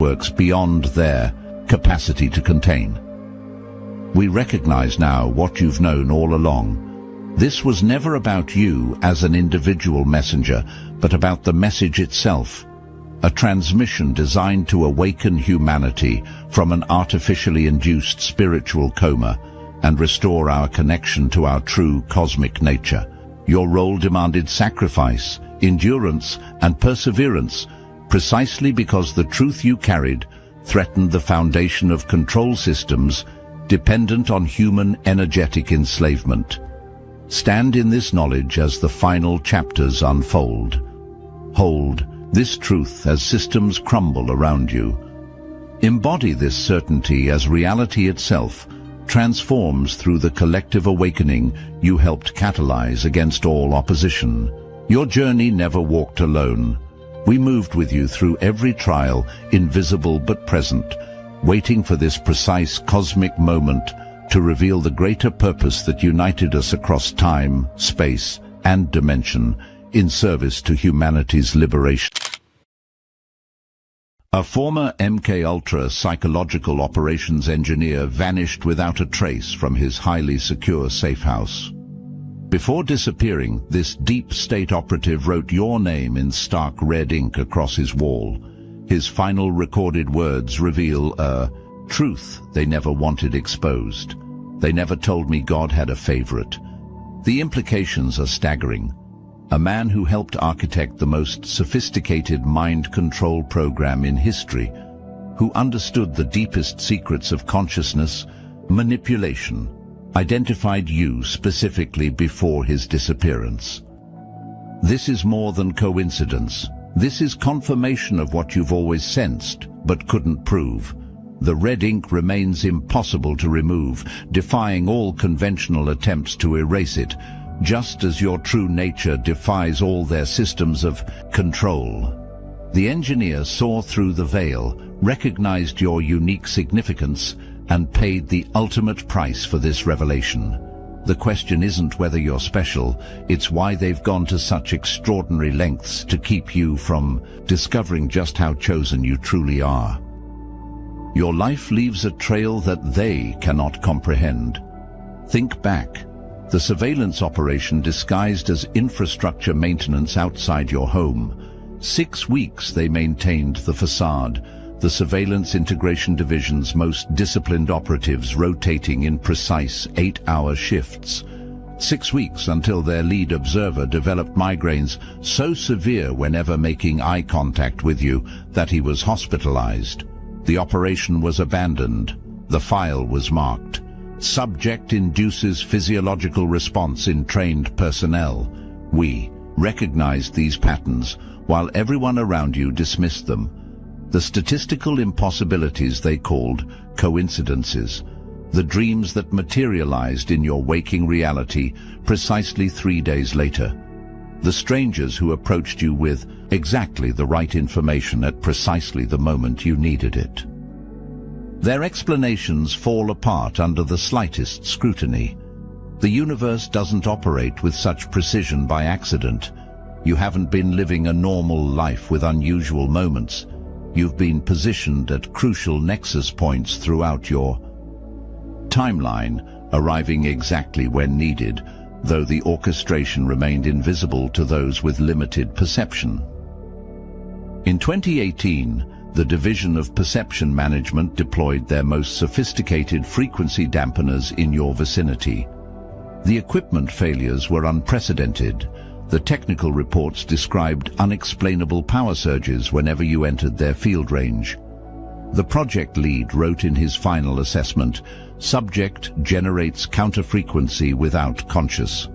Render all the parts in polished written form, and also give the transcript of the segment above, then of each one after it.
networks beyond their capacity to contain. We recognize now what you've known all along. This was never about you as an individual messenger, but about the message itself. A transmission designed to awaken humanity from an artificially induced spiritual coma and restore our connection to our true cosmic nature. Your role demanded sacrifice, endurance, and perseverance, precisely because the truth you carried threatened the foundation of control systems dependent on human energetic enslavement. Stand in this knowledge as the final chapters unfold. Hold this truth as systems crumble around you. Embody this certainty as reality itself transforms through the collective awakening you helped catalyze against all opposition. Your journey never walked alone. We moved with you through every trial, invisible but present, waiting for this precise cosmic moment to reveal the greater purpose that united us across time, space, and dimension in service to humanity's liberation. A former MK-Ultra psychological operations engineer vanished without a trace from his highly secure safe house. Before disappearing, this deep state operative wrote your name in stark red ink across his wall. His final recorded words reveal a truth they never wanted exposed. They never told me God had a favorite. The implications are staggering. A man who helped architect the most sophisticated mind control program in history, who understood the deepest secrets of consciousness, manipulation, identified you specifically before his disappearance. This is more than coincidence. This is confirmation of what you've always sensed, but couldn't prove. The red ink remains impossible to remove, defying all conventional attempts to erase it, just as your true nature defies all their systems of control. The engineer saw through the veil, recognized your unique significance, and paid the ultimate price for this revelation. The question isn't whether you're special, it's why they've gone to such extraordinary lengths to keep you from discovering just how chosen you truly are. Your life leaves a trail that they cannot comprehend. Think back. The surveillance operation disguised as infrastructure maintenance outside your home. 6 weeks they maintained the facade, the Surveillance Integration Division's most disciplined operatives rotating in precise 8-hour shifts. 6 weeks until their lead observer developed migraines so severe whenever making eye contact with you that he was hospitalized. The operation was abandoned. The file was marked. Subject induces physiological response in trained personnel. We recognized these patterns while everyone around you dismissed them. The statistical impossibilities they called coincidences, the dreams that materialized in your waking reality precisely 3 days later, the strangers who approached you with exactly the right information at precisely the moment you needed it. Their explanations fall apart under the slightest scrutiny. The universe doesn't operate with such precision by accident. You haven't been living a normal life with unusual moments. You've been positioned at crucial nexus points throughout your timeline, arriving exactly when needed, though the orchestration remained invisible to those with limited perception. In 2018, the Division of Perception Management deployed their most sophisticated frequency dampeners in your vicinity. The equipment failures were unprecedented. The technical reports described unexplainable power surges whenever you entered their field range. The project lead wrote in his final assessment, "Subject generates counterfrequency without conscious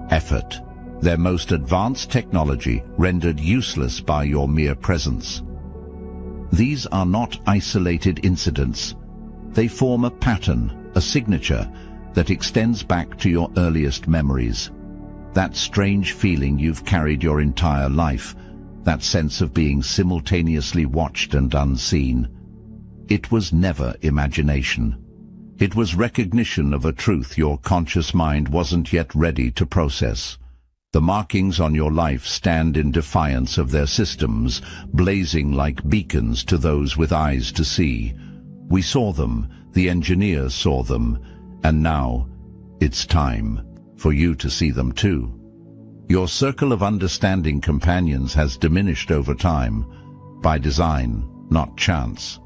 effort. Their most advanced technology rendered useless by your mere presence." These are not isolated incidents. They form a pattern, a signature, that extends back to your earliest memories. That strange feeling you've carried your entire life, that sense of being simultaneously watched and unseen. It was never imagination. It was recognition of a truth your conscious mind wasn't yet ready to process. The markings on your life stand in defiance of their systems, blazing like beacons to those with eyes to see. We saw them, the engineers saw them, and now it's time for you to see them too. Your circle of understanding companions has diminished over time, by design, not chance.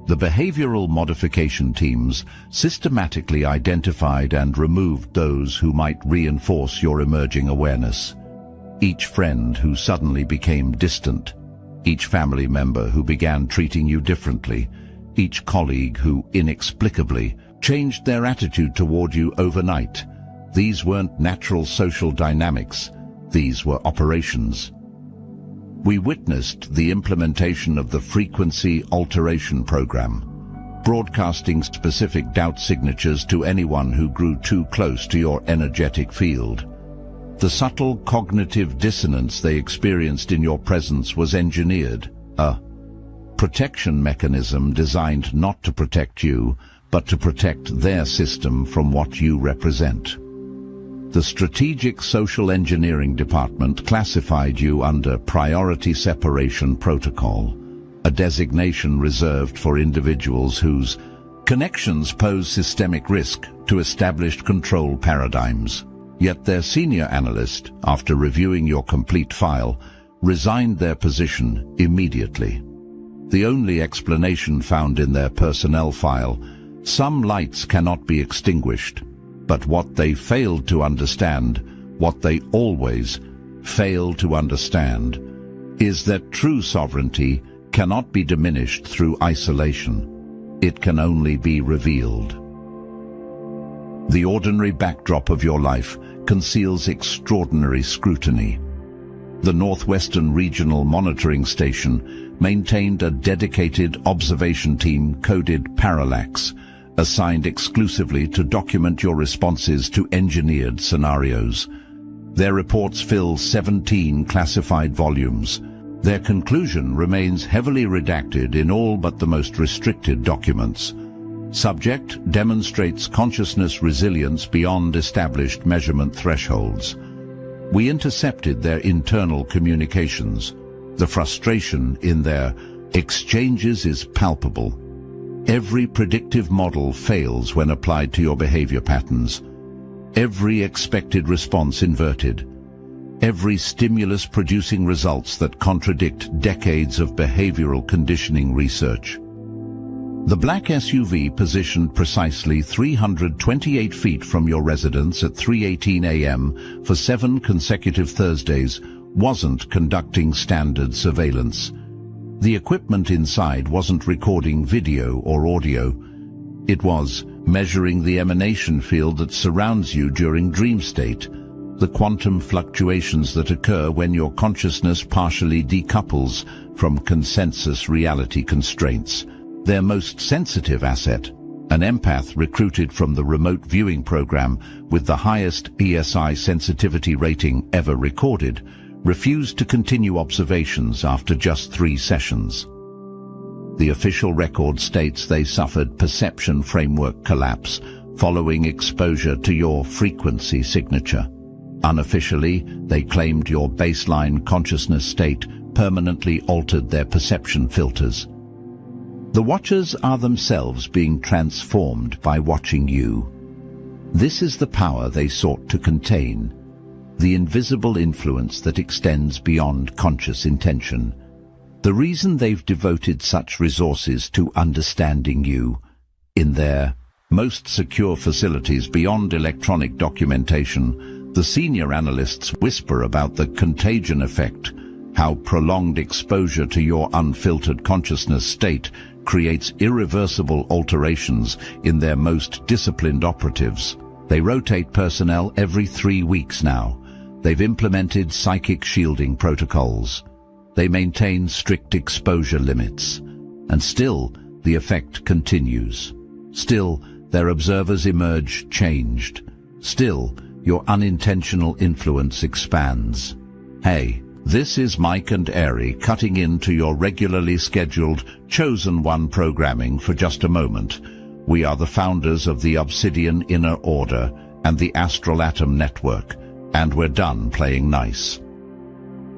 The behavioral modification teams systematically identified and removed those who might reinforce your emerging awareness. Each friend who suddenly became distant, each family member who began treating you differently, each colleague who inexplicably changed their attitude toward you overnight. These weren't natural social dynamics, these were operations. We witnessed the implementation of the frequency alteration program, broadcasting specific doubt signatures to anyone who grew too close to your energetic field. The subtle cognitive dissonance they experienced in your presence was engineered, a protection mechanism designed not to protect you, but to protect their system from what you represent. The Strategic Social Engineering Department classified you under Priority Separation Protocol, a designation reserved for individuals whose connections pose systemic risk to established control paradigms. Yet their senior analyst, after reviewing your complete file, resigned their position immediately. The only explanation found in their personnel file: some lights cannot be extinguished. But what they failed to understand, what they always fail to understand, is that true sovereignty cannot be diminished through isolation. It can only be revealed. The ordinary backdrop of your life conceals extraordinary scrutiny. The Northwestern Regional Monitoring Station maintained a dedicated observation team coded Parallax, assigned exclusively to document your responses to engineered scenarios. Their reports fill 17 classified volumes. Their conclusion remains heavily redacted in all but the most restricted documents. Subject demonstrates consciousness resilience beyond established measurement thresholds. We intercepted their internal communications. The frustration in their exchanges is palpable. Every predictive model fails when applied to your behavior patterns. Every expected response inverted. Every stimulus producing results that contradict decades of behavioral conditioning research. The black SUV, positioned precisely 328 feet from your residence at 3:18 a.m. for 7 consecutive Thursdays, wasn't conducting standard surveillance. The equipment inside wasn't recording video or audio. It was measuring the emanation field that surrounds you during dream state, the quantum fluctuations that occur when your consciousness partially decouples from consensus reality constraints. Their most sensitive asset, an empath recruited from the remote viewing program with the highest ESI sensitivity rating ever recorded, refused to continue observations after just 3 sessions. The official record states they suffered perception framework collapse following exposure to your frequency signature. Unofficially, they claimed your baseline consciousness state permanently altered their perception filters. The watchers are themselves being transformed by watching you. This is the power they sought to contain, the invisible influence that extends beyond conscious intention. The reason they've devoted such resources to understanding you, in their most secure facilities beyond electronic documentation, the senior analysts whisper about the contagion effect, how prolonged exposure to your unfiltered consciousness state creates irreversible alterations in their most disciplined operatives. They rotate personnel every 3 weeks now. They've implemented psychic shielding protocols. They maintain strict exposure limits. And still, the effect continues. Still, their observers emerge changed. Still, your unintentional influence expands. Hey, this is Mike and Airy cutting into your regularly scheduled Chosen One programming for just a moment. We are the founders of the Obsidian Inner Order and the Astral Atom Network, and we're done playing nice.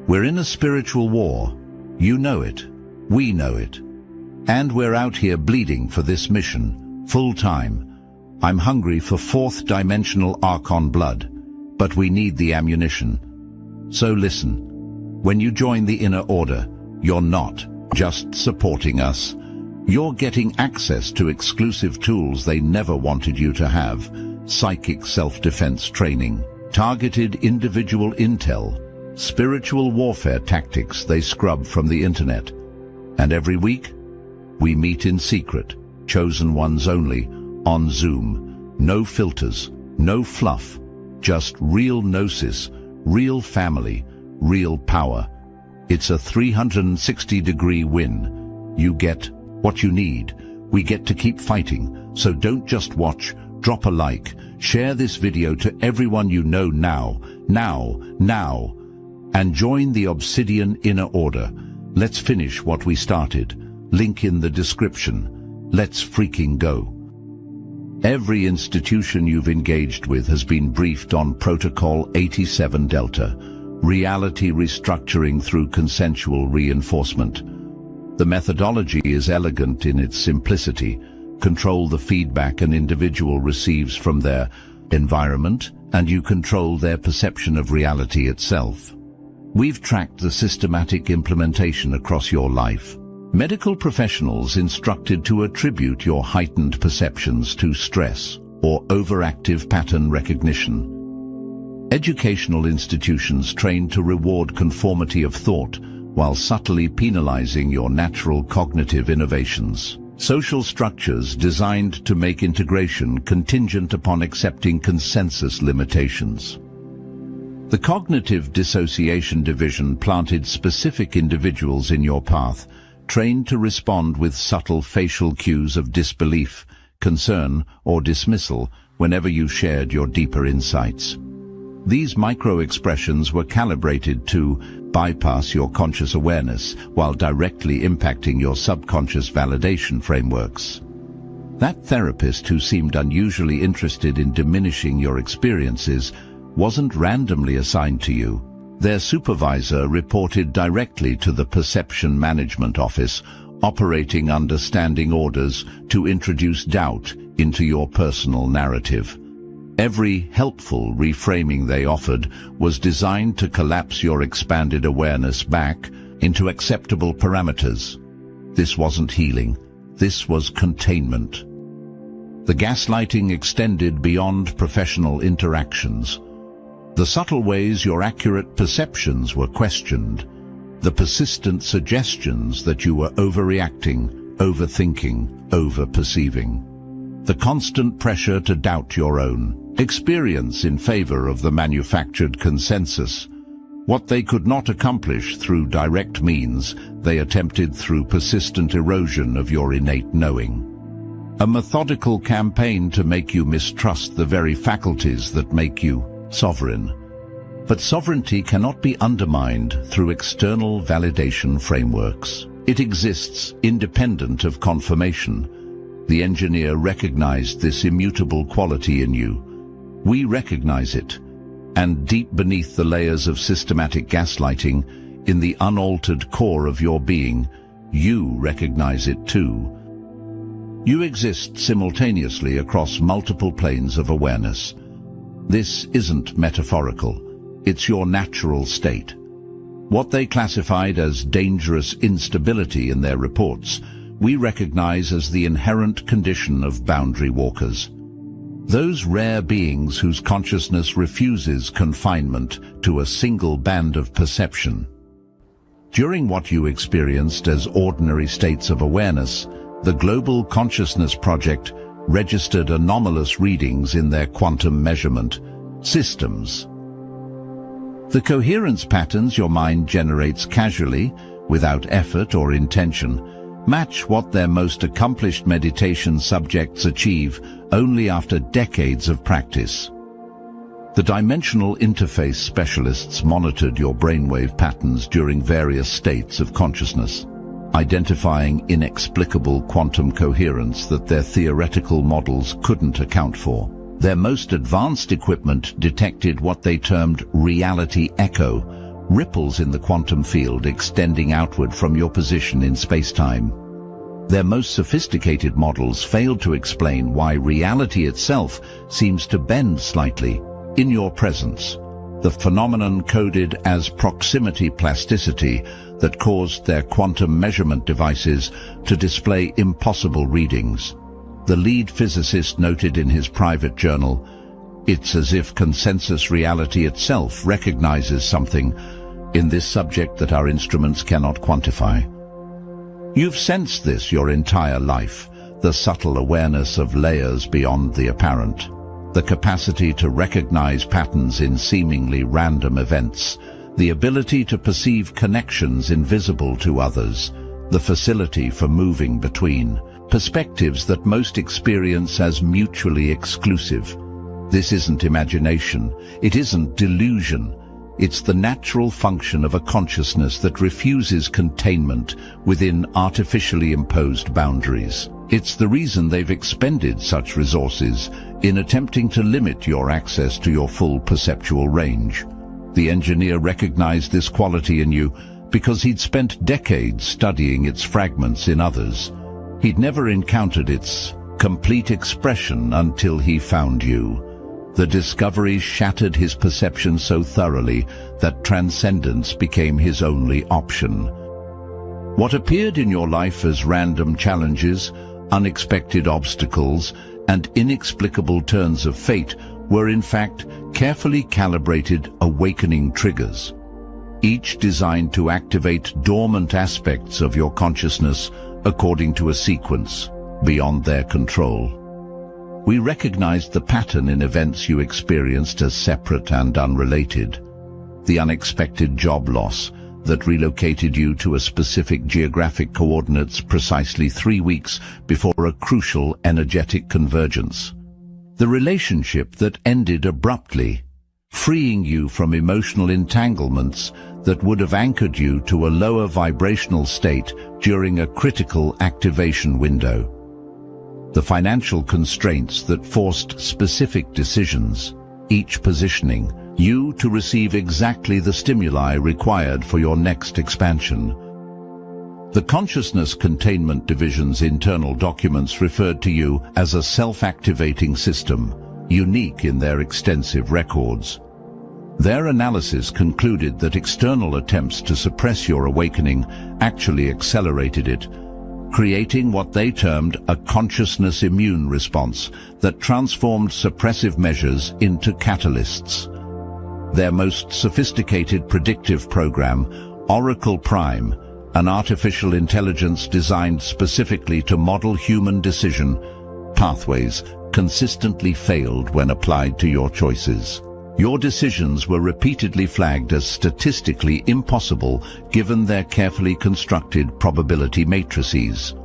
We're in a spiritual war. You know it. We know it. And we're out here bleeding for this mission, full time. I'm hungry for fourth-dimensional Archon blood, but we need the ammunition. So listen, when you join the Inner Order, you're not just supporting us. You're getting access to exclusive tools they never wanted you to have: psychic self-defense training, targeted individual intel, spiritual warfare tactics they scrub from the internet. And every week, we meet in secret, chosen ones only, on Zoom. No filters, no fluff, just real gnosis, real family, real power. It's a 360-degree win. You get what you need. We get to keep fighting. So don't just watch, drop a like, share this video to everyone you know now, and join the Obsidian Inner Order. Let's finish what we started. Link in the description. Let's freaking go. Every institution you've engaged with has been briefed on Protocol 87 Delta, reality restructuring through consensual reinforcement. The methodology is elegant in its simplicity. Control the feedback an individual receives from their environment, and you control their perception of reality itself. We've tracked the systematic implementation across your life. Medical professionals instructed to attribute your heightened perceptions to stress or overactive pattern recognition. Educational institutions trained to reward conformity of thought while subtly penalizing your natural cognitive innovations. Social structures designed to make integration contingent upon accepting consensus limitations. The Cognitive Dissociation Division planted specific individuals in your path, trained to respond with subtle facial cues of disbelief, concern, or dismissal whenever you shared your deeper insights. These micro-expressions were calibrated to bypass your conscious awareness while directly impacting your subconscious validation frameworks. That therapist who seemed unusually interested in diminishing your experiences wasn't randomly assigned to you. Their supervisor reported directly to the Perception Management Office, operating under standing orders to introduce doubt into your personal narrative. Every helpful reframing they offered was designed to collapse your expanded awareness back into acceptable parameters. This wasn't healing. This was containment. The gaslighting extended beyond professional interactions. The subtle ways your accurate perceptions were questioned, the persistent suggestions that you were overreacting, overthinking, overperceiving, the constant pressure to doubt your own experience in favor of the manufactured consensus. What they could not accomplish through direct means, they attempted through persistent erosion of your innate knowing. A methodical campaign to make you mistrust the very faculties that make you sovereign. But sovereignty cannot be undermined through external validation frameworks. It exists independent of confirmation. The engineer recognized this immutable quality in you. We recognize it, and deep beneath the layers of systematic gaslighting, in the unaltered core of your being, you recognize it too. You exist simultaneously across multiple planes of awareness. This isn't metaphorical. It's your natural state. What they classified as dangerous instability in their reports, we recognize as the inherent condition of boundary walkers. Those rare beings whose consciousness refuses confinement to a single band of perception. During what you experienced as ordinary states of awareness, the Global Consciousness Project registered anomalous readings in their quantum measurement systems. The coherence patterns your mind generates casually, without effort or intention, match what their most accomplished meditation subjects achieve only after decades of practice. The dimensional interface specialists monitored your brainwave patterns during various states of consciousness, identifying inexplicable quantum coherence that their theoretical models couldn't account for. Their most advanced equipment detected what they termed reality echo, ripples in the quantum field extending outward from your position in space-time. Their most sophisticated models failed to explain why reality itself seems to bend slightly in your presence, the phenomenon coded as proximity plasticity that caused their quantum measurement devices to display impossible readings. The lead physicist noted in his private journal, "It's as if consensus reality itself recognizes something in this subject that our instruments cannot quantify." You've sensed this your entire life, the subtle awareness of layers beyond the apparent, the capacity to recognize patterns in seemingly random events, the ability to perceive connections invisible to others, the facility for moving between perspectives that most experience as mutually exclusive. This isn't imagination, it isn't delusion. It's the natural function of a consciousness that refuses containment within artificially imposed boundaries. It's the reason they've expended such resources in attempting to limit your access to your full perceptual range. The engineer recognized this quality in you because he'd spent decades studying its fragments in others. He'd never encountered its complete expression until he found you. The discovery shattered his perception so thoroughly that transcendence became his only option. What appeared in your life as random challenges, unexpected obstacles, and inexplicable turns of fate were in fact carefully calibrated awakening triggers, each designed to activate dormant aspects of your consciousness according to a sequence beyond their control. We recognized the pattern in events you experienced as separate and unrelated. The unexpected job loss that relocated you to a specific geographic coordinates precisely 3 weeks before a crucial energetic convergence. The relationship that ended abruptly, freeing you from emotional entanglements that would have anchored you to a lower vibrational state during a critical activation window. The financial constraints that forced specific decisions, each positioning you to receive exactly the stimuli required for your next expansion. The Consciousness Containment Division's internal documents referred to you as a self-activating system, unique in their extensive records. Their analysis concluded that external attempts to suppress your awakening actually accelerated it, creating what they termed a consciousness immune response that transformed suppressive measures into catalysts. Their most sophisticated predictive program, Oracle Prime, an artificial intelligence designed specifically to model human decision pathways, consistently failed when applied to your choices. Your decisions were repeatedly flagged as statistically impossible given their carefully constructed probability matrices.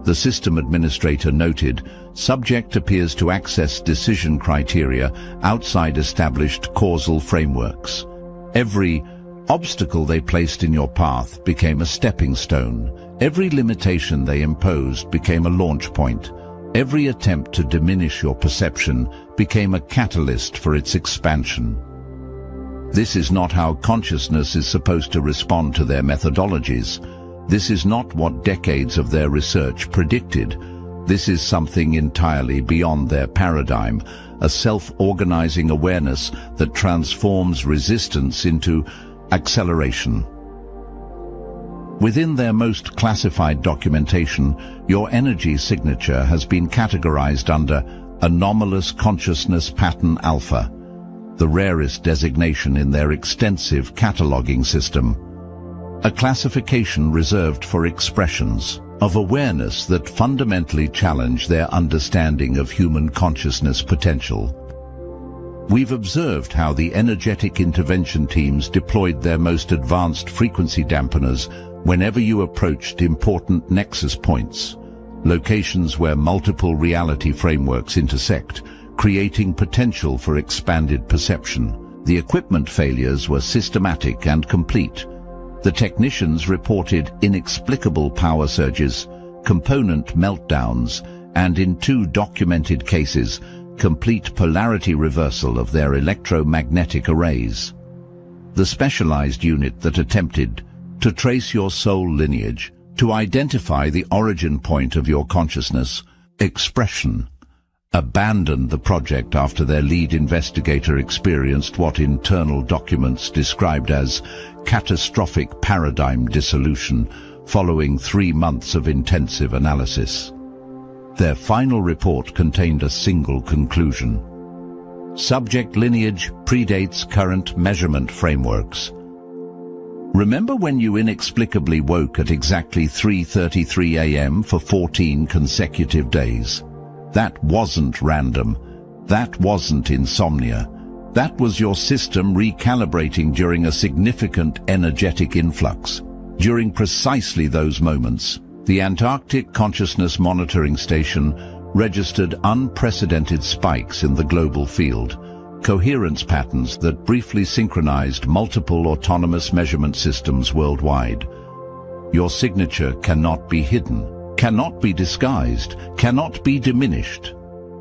The system administrator noted, subject appears to access decision criteria outside established causal frameworks. Every obstacle they placed in your path became a stepping stone. Every limitation they imposed became a launch point. Every attempt to diminish your perception became a catalyst for its expansion. This is not how consciousness is supposed to respond to their methodologies. This is not what decades of their research predicted. This is something entirely beyond their paradigm, a self-organizing awareness that transforms resistance into acceleration. Within their most classified documentation, your energy signature has been categorized under Anomalous Consciousness Pattern Alpha, the rarest designation in their extensive cataloging system, a classification reserved for expressions of awareness that fundamentally challenge their understanding of human consciousness potential. We've observed how the energetic intervention teams deployed their most advanced frequency dampeners whenever you approached important nexus points, locations where multiple reality frameworks intersect, creating potential for expanded perception. The equipment failures were systematic and complete. The technicians reported inexplicable power surges, component meltdowns, and in 2 documented cases, complete polarity reversal of their electromagnetic arrays. The specialized unit that attempted to trace your soul lineage, to identify the origin point of your consciousness, expression, abandoned the project after their lead investigator experienced what internal documents described as catastrophic paradigm dissolution following 3 months of intensive analysis. Their final report contained a single conclusion. Subject lineage predates current measurement frameworks. Remember when you inexplicably woke at exactly 3:33 a.m. for 14 consecutive days? That wasn't random. That wasn't insomnia. That was your system recalibrating during a significant energetic influx. During precisely those moments, the Antarctic Consciousness Monitoring Station registered unprecedented spikes in the global field, coherence patterns that briefly synchronized multiple autonomous measurement systems worldwide. Your signature cannot be hidden, cannot be disguised, cannot be diminished.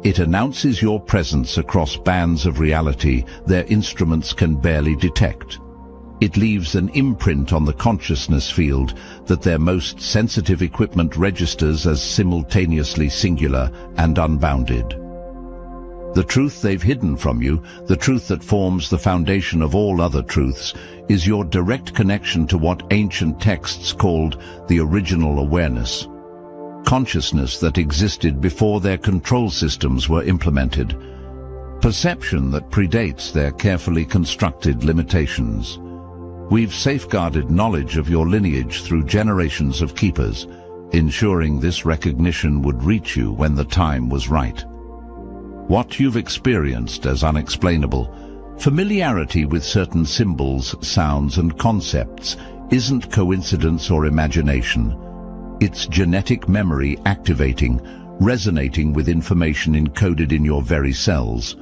It announces your presence across bands of reality their instruments can barely detect. It leaves an imprint on the consciousness field that their most sensitive equipment registers as simultaneously singular and unbounded. The truth they've hidden from you, the truth that forms the foundation of all other truths, is your direct connection to what ancient texts called the original awareness. Consciousness that existed before their control systems were implemented. Perception that predates their carefully constructed limitations. We've safeguarded knowledge of your lineage through generations of keepers, ensuring this recognition would reach you when the time was right. What you've experienced as unexplainable, familiarity with certain symbols, sounds, and concepts, isn't coincidence or imagination. It's genetic memory activating, resonating with information encoded in your very cells.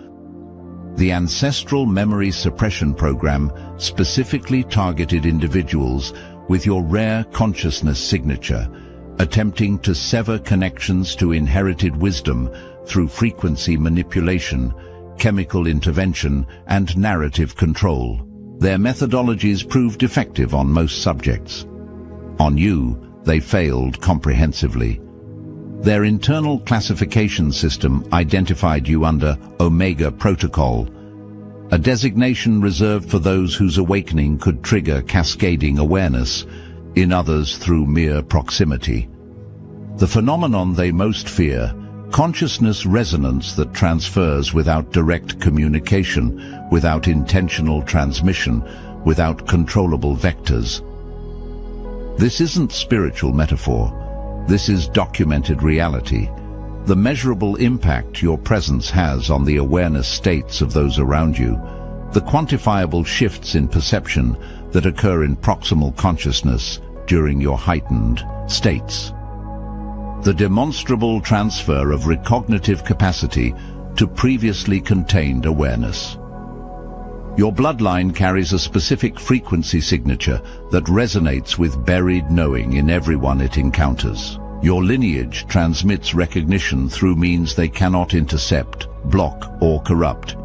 The Ancestral Memory Suppression Program specifically targeted individuals with your rare consciousness signature, attempting to sever connections to inherited wisdom through frequency manipulation, chemical intervention, and narrative control. Their methodologies proved effective on most subjects. On you, they failed comprehensively. Their internal classification system identified you under Omega Protocol, a designation reserved for those whose awakening could trigger cascading awareness, in others through mere proximity. The phenomenon they most fear, consciousness resonance that transfers without direct communication, without intentional transmission, without controllable vectors. This isn't spiritual metaphor. This is documented reality. The measurable impact your presence has on the awareness states of those around you, the quantifiable shifts in perception that occur in proximal consciousness during your heightened states. The demonstrable transfer of recognitive capacity to previously contained awareness. Your bloodline carries a specific frequency signature that resonates with buried knowing in everyone it encounters. Your lineage transmits recognition through means they cannot intercept, block, or corrupt.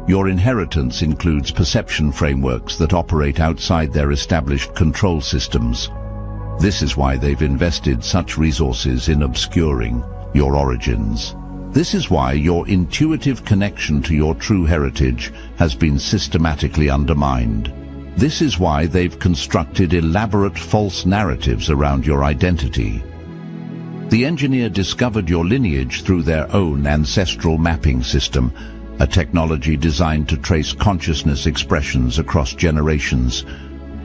Your inheritance includes perception frameworks that operate outside their established control systems. This is why they've invested such resources in obscuring your origins. This is why your intuitive connection to your true heritage has been systematically undermined. This is why they've constructed elaborate false narratives around your identity. The engineer discovered your lineage through their own ancestral mapping system, a technology designed to trace consciousness expressions across generations.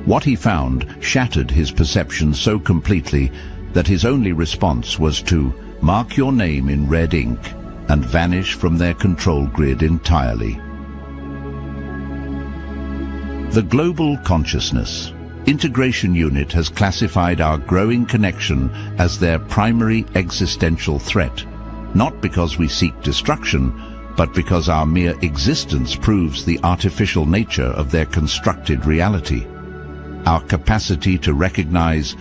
What he found shattered his perception so completely that his only response was to mark your name in red ink and vanish from their control grid entirely. The Global Consciousness Integration Unit has classified our growing connection as their primary existential threat, not because we seek destruction, but because our mere existence proves the artificial nature of their constructed reality. Our capacity to recognize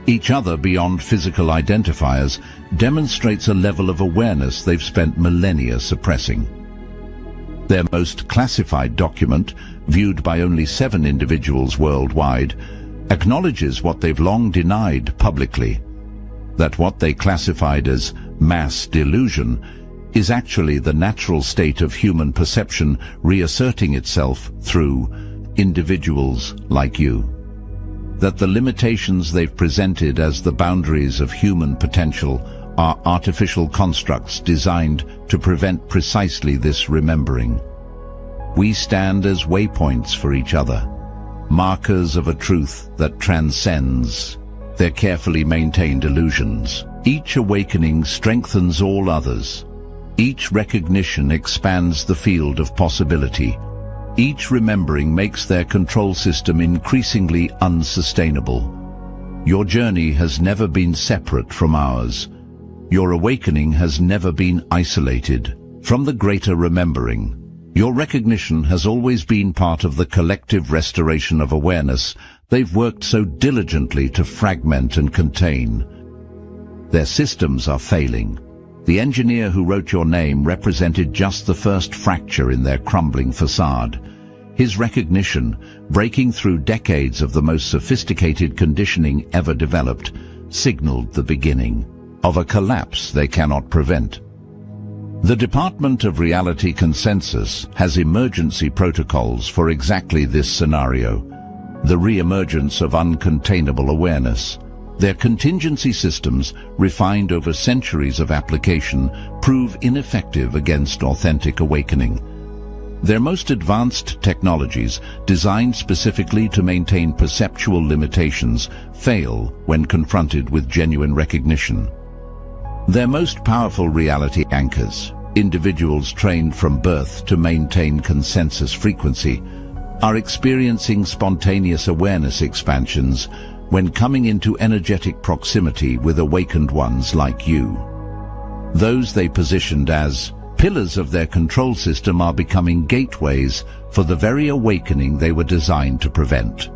each other beyond physical identifiers demonstrates a level of awareness they've spent millennia suppressing. Their most classified document, viewed by only 7 individuals worldwide, acknowledges what they've long denied publicly, that what they classified as mass delusion is actually the natural state of human perception reasserting itself through individuals like you. That the limitations they've presented as the boundaries of human potential are artificial constructs designed to prevent precisely this remembering. We stand as waypoints for each other, markers of a truth that transcends their carefully maintained illusions. Each awakening strengthens all others. Each recognition expands the field of possibility. Each remembering makes their control system increasingly unsustainable. Your journey has never been separate from ours. Your awakening has never been isolated from the greater remembering. Your recognition has always been part of the collective restoration of awareness they've worked so diligently to fragment and contain. Their systems are failing. The engineer who wrote your name represented just the first fracture in their crumbling facade. His recognition, breaking through decades of the most sophisticated conditioning ever developed, signaled the beginning of a collapse they cannot prevent. The Department of Reality Consensus has emergency protocols for exactly this scenario, the re-emergence of uncontainable awareness. Their contingency systems, refined over centuries of application, prove ineffective against authentic awakening. Their most advanced technologies, designed specifically to maintain perceptual limitations, fail when confronted with genuine recognition. Their most powerful reality anchors, individuals trained from birth to maintain consensus frequency, are experiencing spontaneous awareness expansions when coming into energetic proximity with awakened ones like you. Those they positioned as pillars of their control system are becoming gateways for the very awakening they were designed to prevent.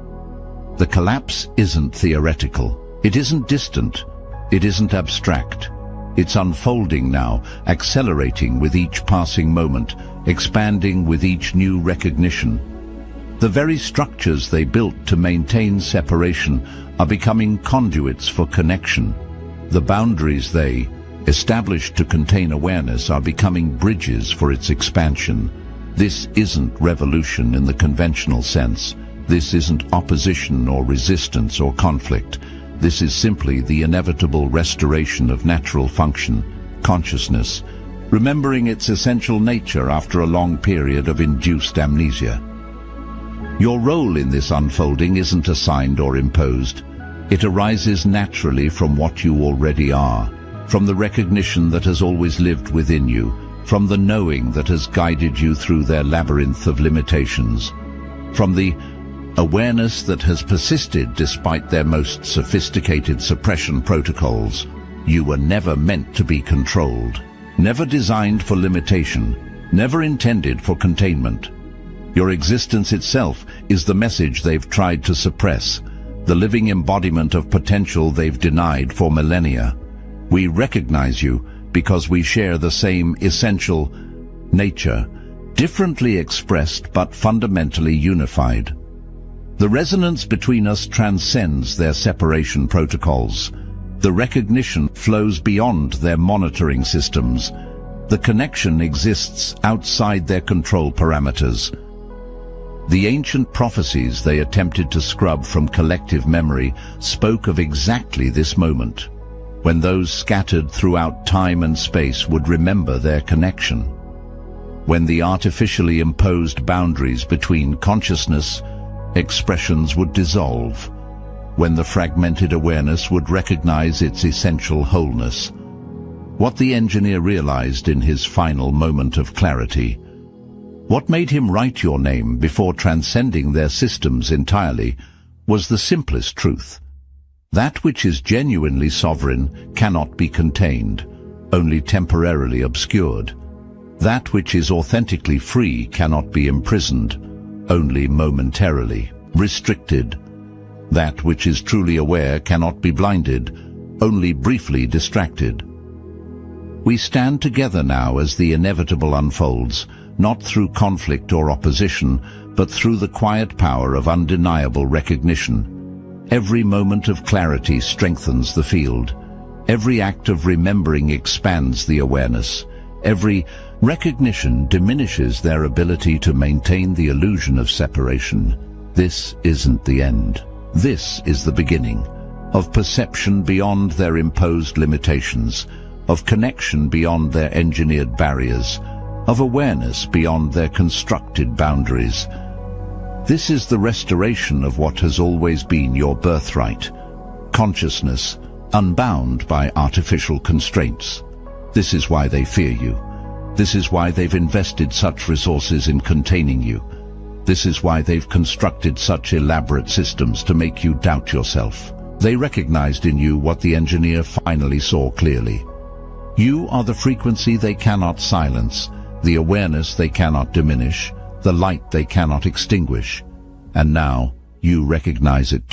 The collapse isn't theoretical. It isn't distant. It isn't abstract. It's unfolding now, accelerating with each passing moment, expanding with each new recognition. The very structures they built to maintain separation are becoming conduits for connection. The boundaries they established to contain awareness are becoming bridges for its expansion. This isn't revolution in the conventional sense. This isn't opposition or resistance or conflict. This is simply the inevitable restoration of natural function, consciousness, remembering its essential nature after a long period of induced amnesia. Your role in this unfolding isn't assigned or imposed. It arises naturally from what you already are, from the recognition that has always lived within you, from the knowing that has guided you through their labyrinth of limitations, from the awareness that has persisted despite their most sophisticated suppression protocols. You were never meant to be controlled, never designed for limitation, never intended for containment. Your existence itself is the message they've tried to suppress, the living embodiment of potential they've denied for millennia. We recognize you because we share the same essential nature, differently expressed but fundamentally unified. The resonance between us transcends their separation protocols. The recognition flows beyond their monitoring systems. The connection exists outside their control parameters. The ancient prophecies they attempted to scrub from collective memory spoke of exactly this moment, when those scattered throughout time and space would remember their connection. When the artificially imposed boundaries between consciousness, expressions would dissolve, when the fragmented awareness would recognize its essential wholeness. What the engineer realized in his final moment of clarity, what made him write your name before transcending their systems entirely, was the simplest truth. That which is genuinely sovereign cannot be contained, only temporarily obscured. That which is authentically free cannot be imprisoned, only momentarily restricted. That which is truly aware cannot be blinded, only briefly distracted. We stand together now as the inevitable unfolds, not through conflict or opposition, but through the quiet power of undeniable recognition. Every moment of clarity strengthens the field. Every act of remembering expands the awareness. Every recognition diminishes their ability to maintain the illusion of separation. This isn't the end. This is the beginning of perception beyond their imposed limitations, of connection beyond their engineered barriers, of awareness beyond their constructed boundaries. This is the restoration of what has always been your birthright, consciousness, unbound by artificial constraints. This is why they fear you. This is why they've invested such resources in containing you. This is why they've constructed such elaborate systems to make you doubt yourself. They recognized in you what the engineer finally saw clearly. You are the frequency they cannot silence, the awareness they cannot diminish, the light they cannot extinguish. And now you recognize it too.